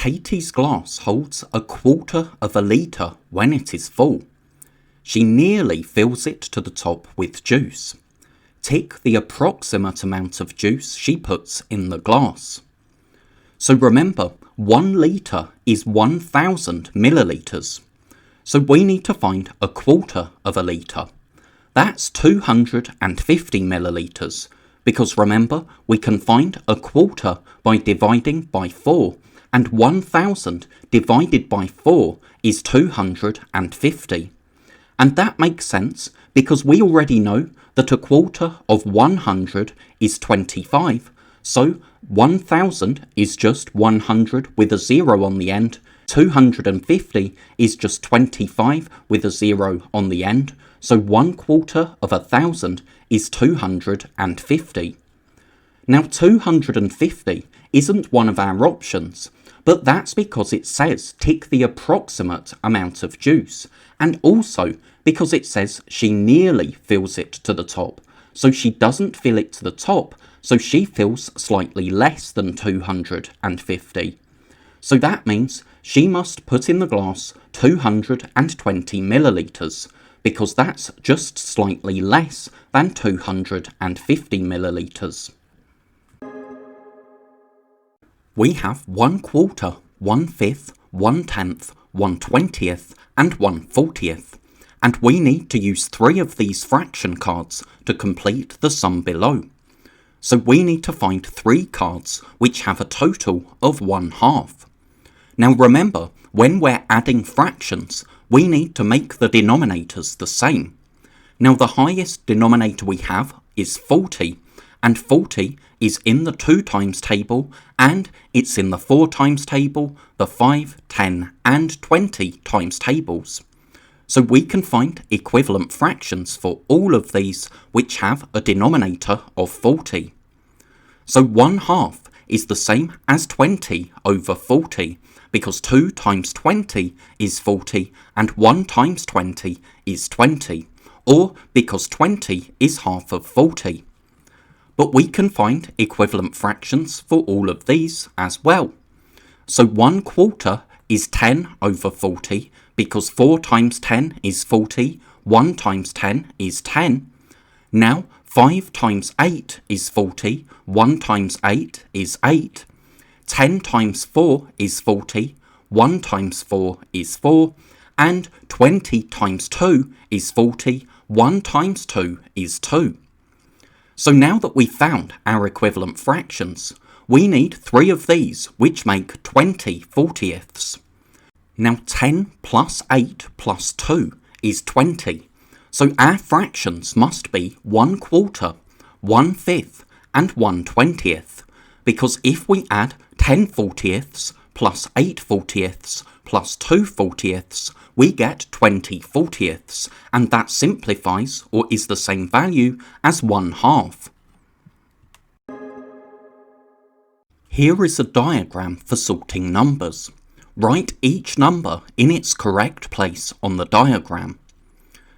Katie's glass holds 1/4 of a litre when it is full. She nearly fills it to the top with juice. Tick the approximate amount of juice she puts in the glass. So remember, 1 litre is 1000 millilitres. So we need to find 1/4 of a litre. That's 250 millilitres, because remember, we can find 1/4 by dividing by 4, and 1000 divided by 4 is 250. And that makes sense because we already know that 1/4 of 100 is 25, so 1000 is just 100 with a 0 on the end, 250 is just 25 with a 0 on the end, so 1/4 of 1000 is 250. Now 250 isn't one of our options, but that's because it says tick the approximate amount of juice, and also because it says she nearly fills it to the top, so she doesn't fill it to the top, so she fills slightly less than 250. So that means she must put in the glass 220 millilitres, because that's just slightly less than 250 millilitres. We have 1/4, 1/5, 1/10, 1/20, and 1/40, and we need to use 3 of these fraction cards to complete the sum below. So we need to find 3 cards which have a total of 1/2. Now remember, when we're adding fractions, we need to make the denominators the same. Now the highest denominator we have is 40, and 40 is in the 2 times table, and it's in the 4 times table, the 5, 10, and 20 times tables. So we can find equivalent fractions for all of these which have a denominator of 40. So 1/2 is the same as 20 over 40, because 2 times 20 is 40, and 1 times 20 is 20, or because 20 is half of 40. But we can find equivalent fractions for all of these as well. So 1/4 is 10 over 40, because 4 times 10 is 40, 1 times 10 is 10. Now 5 times 8 is 40, 1 times 8 is 8. 10 times 4 is 40, 1 times 4 is 4, and 20 times 2 is 40, 1 times 2 is 2. So now that we've found our equivalent fractions, we need 3 of these which make 20 40ths. Now 10 plus 8 plus 2 is 20, so our fractions must be 1/4, 1/5, and 1/20, because if we add 10 40ths plus 8 40ths plus 2 40ths, we get 20 40ths, and that simplifies or is the same value as 1/2. Here is a diagram for sorting numbers. Write each number in its correct place on the diagram.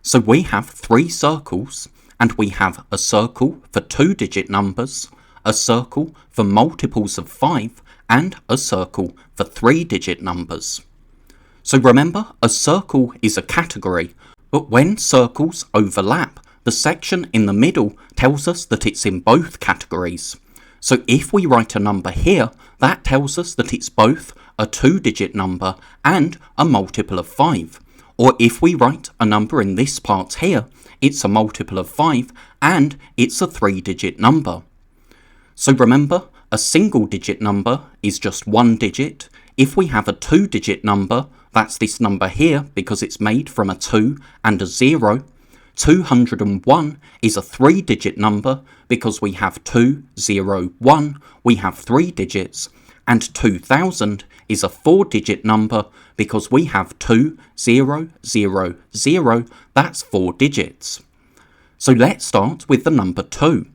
So we have 3 circles, and we have a circle for 2-digit numbers, a circle for multiples of 5, and a circle for 3-digit numbers. So remember, a circle is a category, but when circles overlap, the section in the middle tells us that it's in both categories. So if we write a number here, that tells us that it's both a 2-digit number and a multiple of 5. Or if we write a number in this part here, it's a multiple of 5 and it's a 3-digit number. So remember, a single-digit number is just 1 digit. If we have a 2-digit number, that's this number here because it's made from a 2 and a 0. 201 is a 3-digit number because we have 2, 0, 1, we have 3 digits, and 2000 is a 4-digit number because we have 2, 0, 0, 0, that's 4 digits. So let's start with the number 2.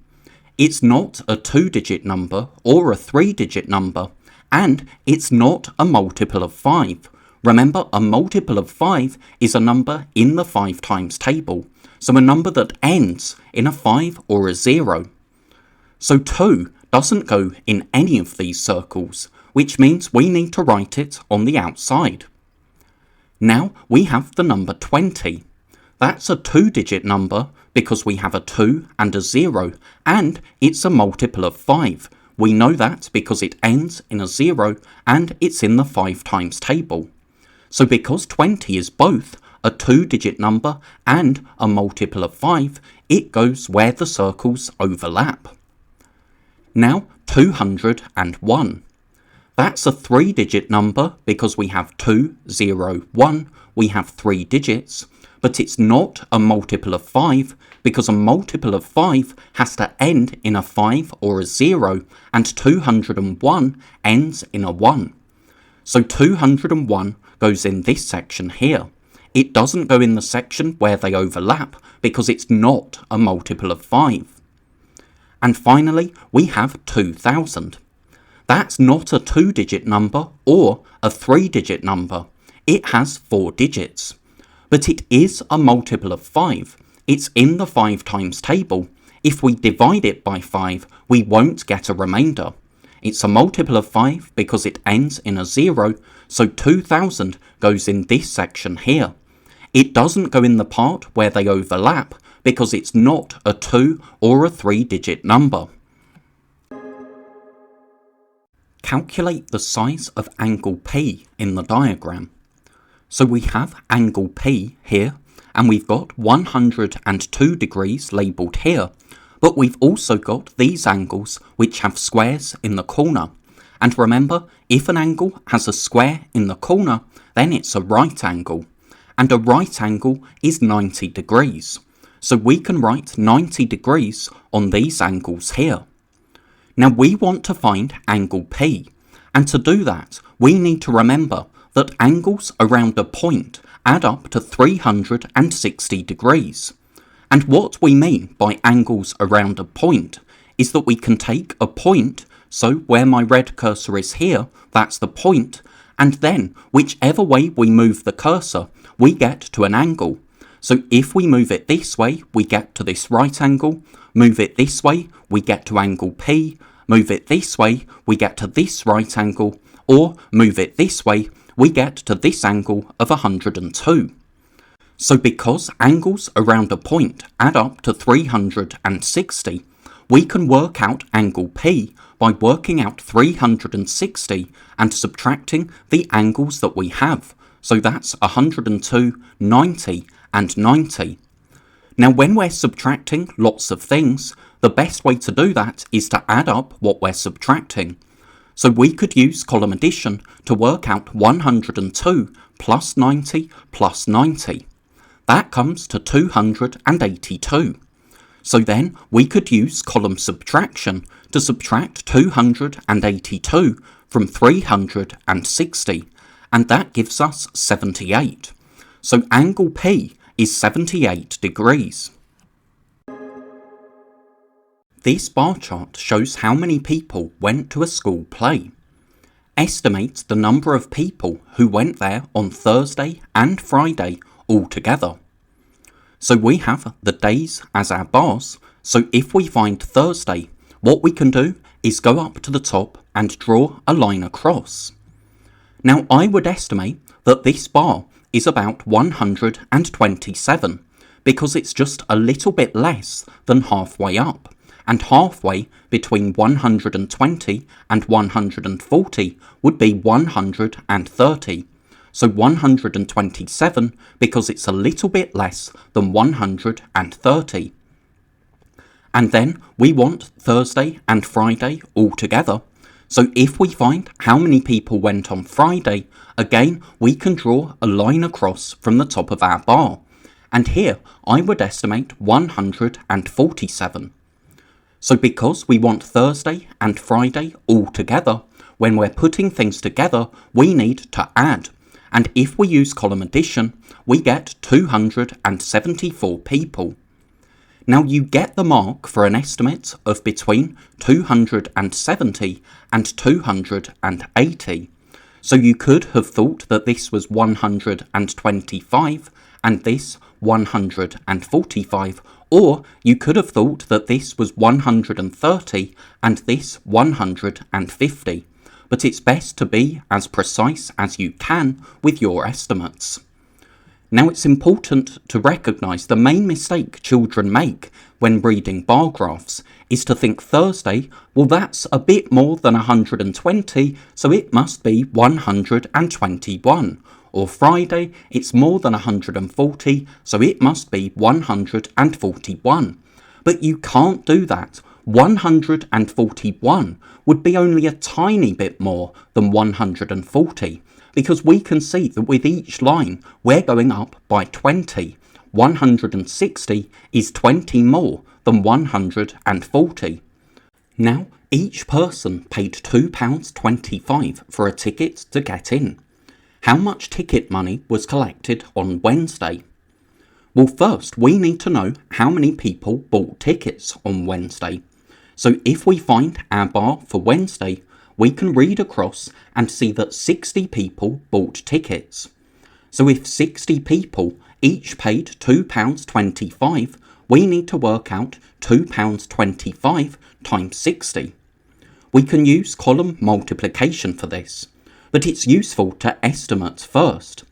It's not a 2-digit number or a 3-digit number, and it's not a multiple of 5. Remember, a multiple of 5 is a number in the 5 times table, so a number that ends in a 5 or a 0. So 2 doesn't go in any of these circles. which means we need to write it on the outside. Now we have the number 20. That's a 2-digit number because we have a 2 and a 0, and it's a multiple of 5. We know that because it ends in a 0 and it's in the 5 times table. So because 20 is both a 2-digit number and a multiple of 5, it goes where the circles overlap. Now 201. That's a 3-digit number because we have 2, 0, 1, we have 3 digits, but it's not a multiple of 5 because a multiple of 5 has to end in a 5 or a 0, and 201 ends in a 1. So 201 goes in this section here. It doesn't go in the section where they overlap because it's not a multiple of 5. And finally, we have 2000. That's not a 2-digit number or a 3-digit number. It has 4 digits. But it is a multiple of 5. It's in the 5 times table. If we divide it by 5, we won't get a remainder. It's a multiple of 5 because it ends in a 0, so 2000 goes in this section here. It doesn't go in the part where they overlap because it's not a 2 or a 3-digit number. Calculate the size of angle P in the diagram. So we have angle P here, and we've got 102 degrees labelled here, but we've also got these angles which have squares in the corner. And remember, if an angle has a square in the corner, then it's a right angle. And a right angle is 90 degrees. So we can write 90 degrees on these angles here. Now we want to find angle P, and to do that we need to remember that angles around a point add up to 360 degrees. And what we mean by angles around a point is that we can take a point, so where my red cursor is here, that's the point, and then whichever way we move the cursor, we get to an angle. So if we move it this way, we get to this right angle, move it this way, we get to angle P, move it this way, we get to this right angle, or move it this way, we get to this angle of 102. So because angles around a point add up to 360, we can work out angle P by working out 360 and subtracting the angles that we have. So that's 102, 90 and 90. Now when we're subtracting lots of things, the best way to do that is to add up what we're subtracting. So we could use column addition to work out 102 plus 90 plus 90. That comes to 282. So then we could use column subtraction to subtract 282 from 360, and that gives us 78. So angle P is 78 degrees. This bar chart shows how many people went to a school play. Estimate the number of people who went there on Thursday and Friday all together. So we have the days as our bars, so if we find Thursday, what we can do is go up to the top and draw a line across. Now I would estimate that this bar is about 127 because it's just a little bit less than halfway up, and halfway between 120 and 140 would be 130. So 127 because it's a little bit less than 130. And then we want Thursday and Friday all together. So if we find how many people went on Friday, again we can draw a line across from the top of our bar. And here I would estimate 147. So because we want Thursday and Friday all together, when we're putting things together, we need to add. And if we use column addition, we get 274 people. Now you get the mark for an estimate of between 270 and 280. So you could have thought that this was 125 and this 145, or you could have thought that this was 130 and this 150. but it's best to be as precise as you can with your estimates. Now, it's important to recognise the main mistake children make when reading bar graphs is to think Thursday, well, that's a bit more than 120, so it must be 121. Or Friday, it's more than 140, so it must be 141. But you can't do that. 141 would be only a tiny bit more than 140, because we can see that with each line we're going up by 20. 160 is 20 more than 140. Now, each person paid £2.25 for a ticket to get in. How much ticket money was collected on Wednesday? Well, first we need to know how many people bought tickets on Wednesday. So if we find our bar for Wednesday, we can read across and see that 60 people bought tickets. So if 60 people each paid £2.25, we need to work out £2.25 times 60. We can use column multiplication for this, but it's useful to estimate first.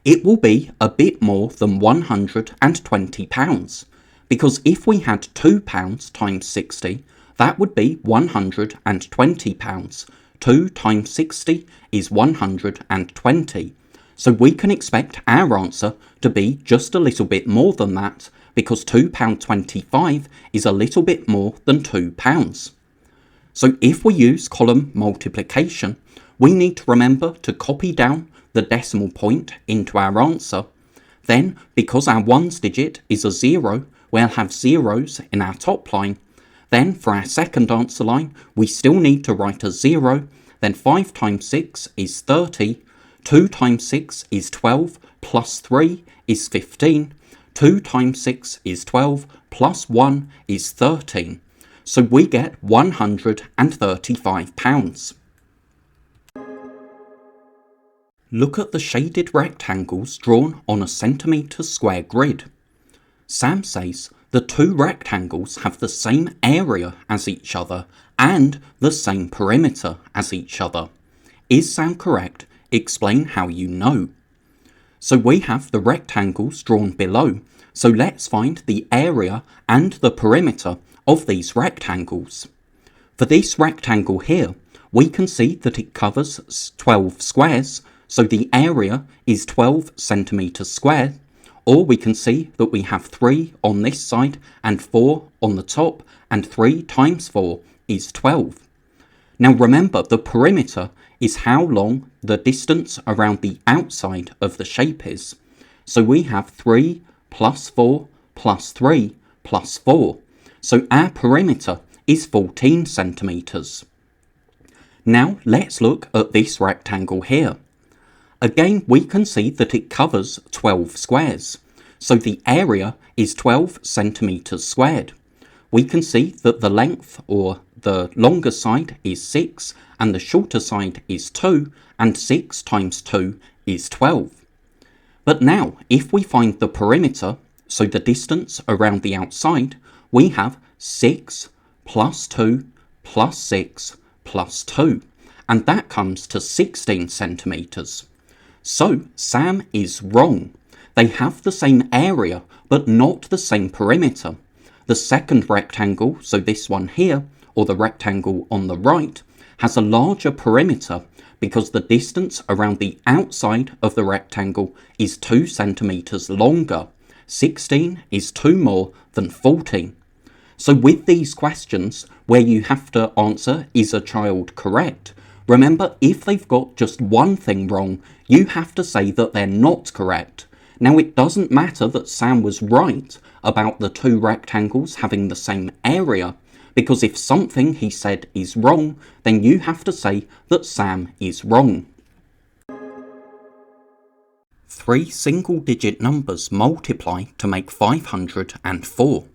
It will be a bit more than £120, because if we had £2 times 60, that would be £120. 2 times 60 is 120. So we can expect our answer to be just a little bit more than that, because £2.25 is a little bit more than £2. So if we use column multiplication, we need to remember to copy down the decimal point into our answer. Then, because our ones digit is a 0, we'll have zeros in our top line. Then for our second answer line, we still need to write a 0. Then 5 times 6 is 30. 2 times 6 is 12, plus 3 is 15. 2 times 6 is 12, plus 1 is 13. So we get £135. Look at the shaded rectangles drawn on a centimetre square grid. Sam says the two rectangles have the same area as each other and the same perimeter as each other. Is Sam correct? Explain how you know. So we have the rectangles drawn below, so let's find the area and the perimeter of these rectangles. For this rectangle here, we can see that it covers 12 squares, so the area is 12 centimetres squared. Or we can see that we have 3 on this side and 4 on the top, and 3 times 4 is 12. Now remember, the perimeter is how long the distance around the outside of the shape is. So we have 3 plus 4 plus 3 plus 4. So our perimeter is 14 centimetres. Now let's look at this rectangle here. Again, we can see that it covers 12 squares, so the area is 12 centimetres squared. We can see that the length, or the longer side, is 6, and the shorter side is 2, and 6 times 2 is 12. But now, if we find the perimeter, so the distance around the outside, we have 6 plus 2 plus 6 plus 2, and that comes to 16 centimetres. So Sam is wrong. They have the same area, but not the same perimeter. The second rectangle, so this one here, or the rectangle on the right, has a larger perimeter because the distance around the outside of the rectangle is 2 centimetres longer. 16 is 2 more than 14. So with these questions, where you have to answer, is a child correct? Remember, if they've got just one thing wrong, you have to say that they're not correct. Now, it doesn't matter that Sam was right about the two rectangles having the same area, because if something he said is wrong, then you have to say that Sam is wrong. 3 single-digit numbers multiply to make 504.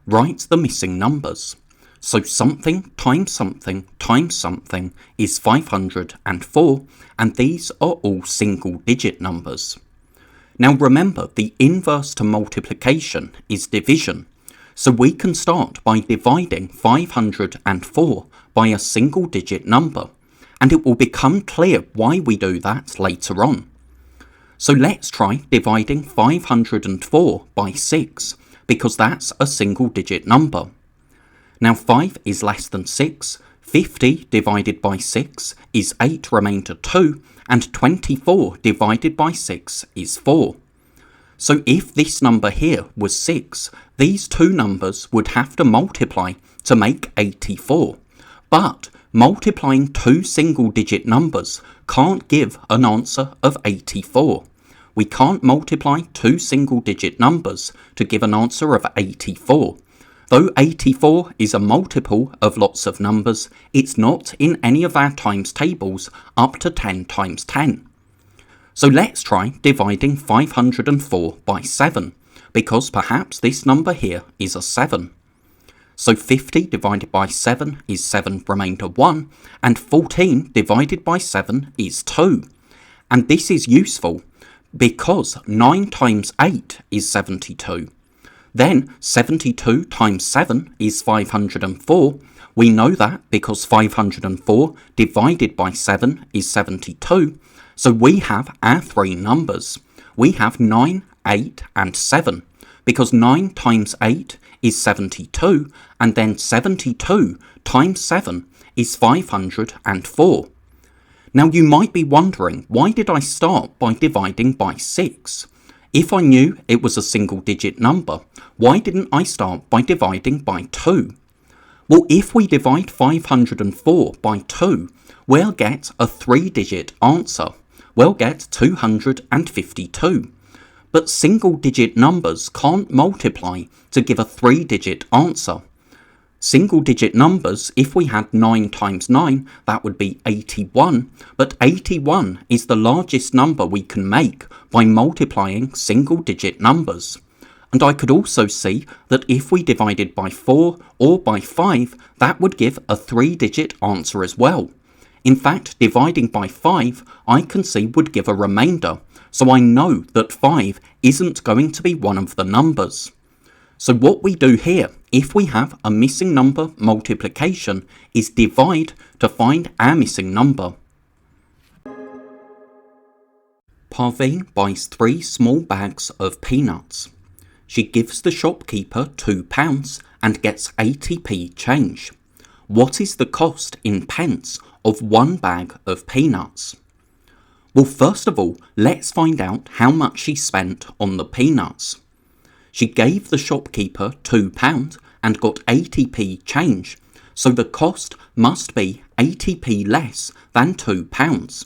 Write the missing numbers. So something times something times something is 504, and these are all single-digit numbers. Now remember, the inverse to multiplication is division, so we can start by dividing 504 by a single-digit number, and it will become clear why we do that later on. So let's try dividing 504 by 6, because that's a single digit number. Now 5 is less than 6, 50 divided by 6 is 8 remainder 2, and 24 divided by 6 is 4. So if this number here was 6, these two numbers would have to multiply to make 84. But multiplying two single-digit numbers can't give an answer of 84. We can't multiply two single-digit numbers to give an answer of 84. Though 84 is a multiple of lots of numbers, it's not in any of our times tables up to 10 times 10. So let's try dividing 504 by 7, because perhaps this number here is a 7. So 50 divided by 7 is 7 remainder 1, and 14 divided by 7 is 2. And this is useful because 9 times 8 is 72. Then 72 times 7 is 504. We know that because 504 divided by 7 is 72. So we have our three numbers. We have 9, 8 and 7, because 9 times 8 is 72, and then 72 times 7 is 504. Now you might be wondering, why did I start by dividing by 6? If I knew it was a single digit number, why didn't I start by dividing by 2? Well, if we divide 504 by 2, we'll get a 3-digit answer. We'll get 252. But single-digit numbers can't multiply to give a 3-digit answer. Single-digit numbers, if we had 9 times 9, that would be 81, but 81 is the largest number we can make by multiplying single-digit numbers. And I could also see that if we divided by 4 or by 5, that would give a 3-digit answer as well. In fact, dividing by 5, I can see would give a remainder, so I know that 5 isn't going to be one of the numbers. So what we do here, if we have a missing number multiplication, is divide to find our missing number. Parveen buys 3 small bags of peanuts. She gives the shopkeeper £2 and gets 80p change. What is the cost in pence of 1 bag of peanuts? Well, first of all, let's find out how much she spent on the peanuts. She gave the shopkeeper £2 and got 80p change, so the cost must be 80p less than £2.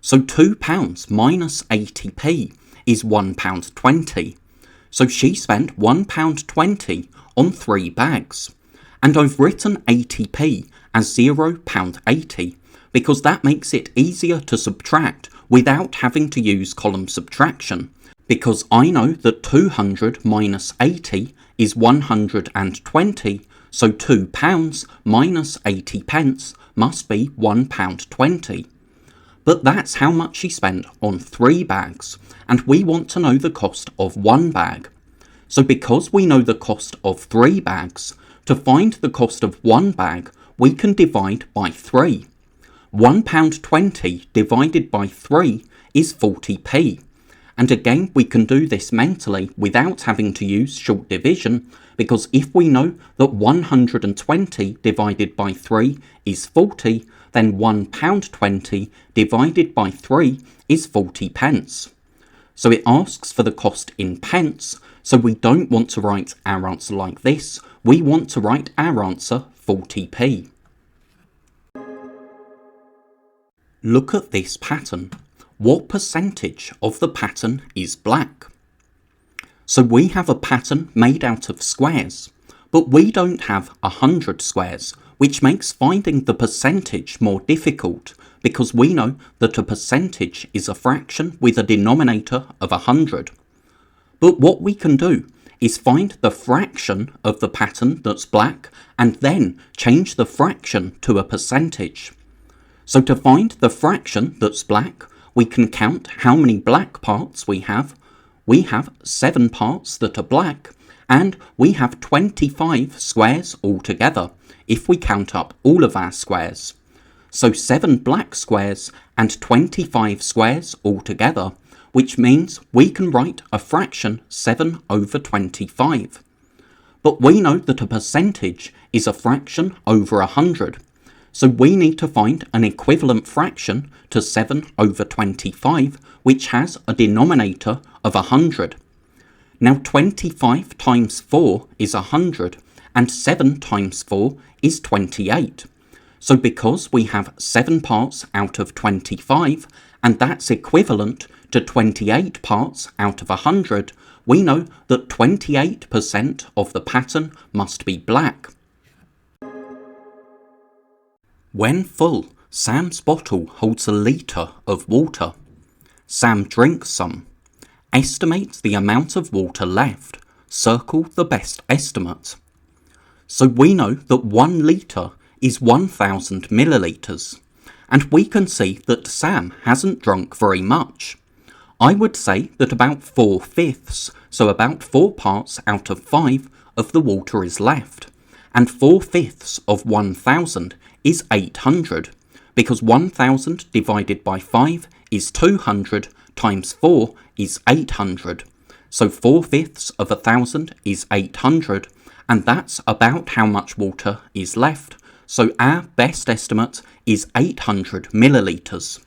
So £2 minus 80p is £1.20. So she spent £1.20 on 3 bags. And I've written 80p as £0.80 because that makes it easier to subtract without having to use column subtraction, because I know that 200 minus 80 is 120, so £2 minus 80 pence must be £1.20. But that's how much she spent on 3 bags, and we want to know the cost of 1 bag. So because we know the cost of 3 bags, to find the cost of 1 bag, we can divide by 3. £1.20 divided by 3 is 40p. And again, we can do this mentally without having to use short division, because if we know that 120 divided by 3 is 40, then £1.20 divided by 3 is 40 pence. So it asks for the cost in pence, so we don't want to write our answer like this. We want to write our answer 40p. Look at this pattern. What percentage of the pattern is black? So we have a pattern made out of squares, but we don't have 100 squares, which makes finding the percentage more difficult, because we know that a percentage is a fraction with a denominator of 100. But what we can do is find the fraction of the pattern that's black and then change the fraction to a percentage. So to find the fraction that's black, we can count how many black parts we have. We have 7 parts that are black, and we have 25 squares altogether, if we count up all of our squares. so 7 black squares and 25 squares altogether, which means we can write a fraction 7 over 25. But we know that a percentage is a fraction over 100, so we need to find an equivalent fraction to 7 over 25, which has a denominator of 100. Now 25 times 4 is 100, and 7 times 4 is 28. So because we have 7 parts out of 25, and that's equivalent to 28 parts out of 100, we know that 28% of the pattern must be black. When full, Sam's bottle holds a litre of water. Sam drinks some. Estimate the amount of water left. Circle the best estimate. So we know that 1 litre is 1,000 millilitres, and we can see that Sam hasn't drunk very much. I would say that about 4/5, so about 4 parts out of 5 of the water is left, and 4/5 of 1,000 is 800, because 1,000 divided by 5 is 200 times 4 is 800, so 4/5 of 1,000 is 800, and that's about how much water is left. So our best estimate is 800 millilitres.